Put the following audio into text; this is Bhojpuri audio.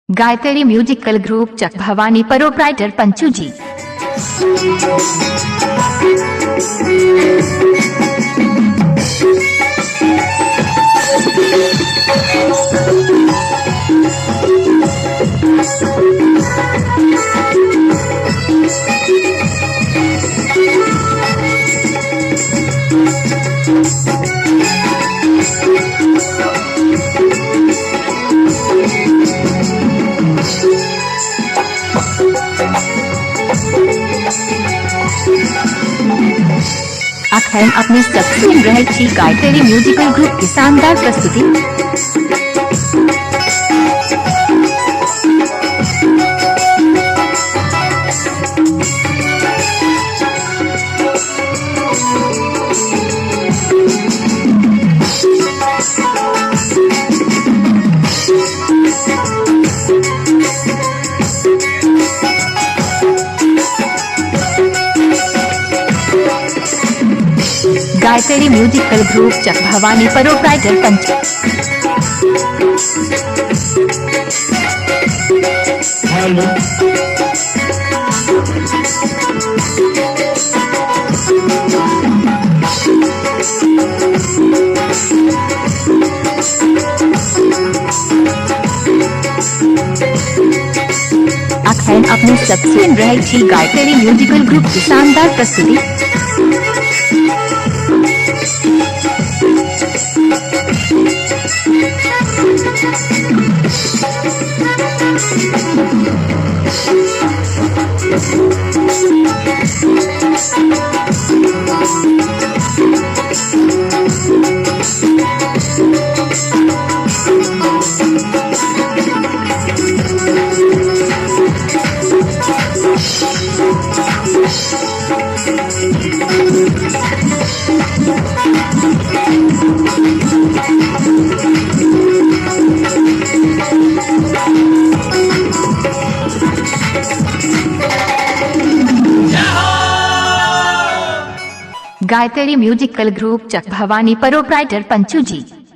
गायत्री म्यूजिकल ग्रुप चक भवानी प्रोप्राइटर पंचू जी। अखैन अपनी सबसे रहे थी गायत्री म्यूजिकल ग्रुप की शानदार प्रस्तुति। गायत्री म्यूजिकल ग्रुप चक भवानी प्रोप्राइटर पंचू। अखैन अपनी सबसे रहे थी गायत्री म्यूजिकल ग्रुप की शानदार प्रस्तुति। गायत्री म्यूजिकल ग्रुप चक भवानी प्रोप्राइटर पंचू जी।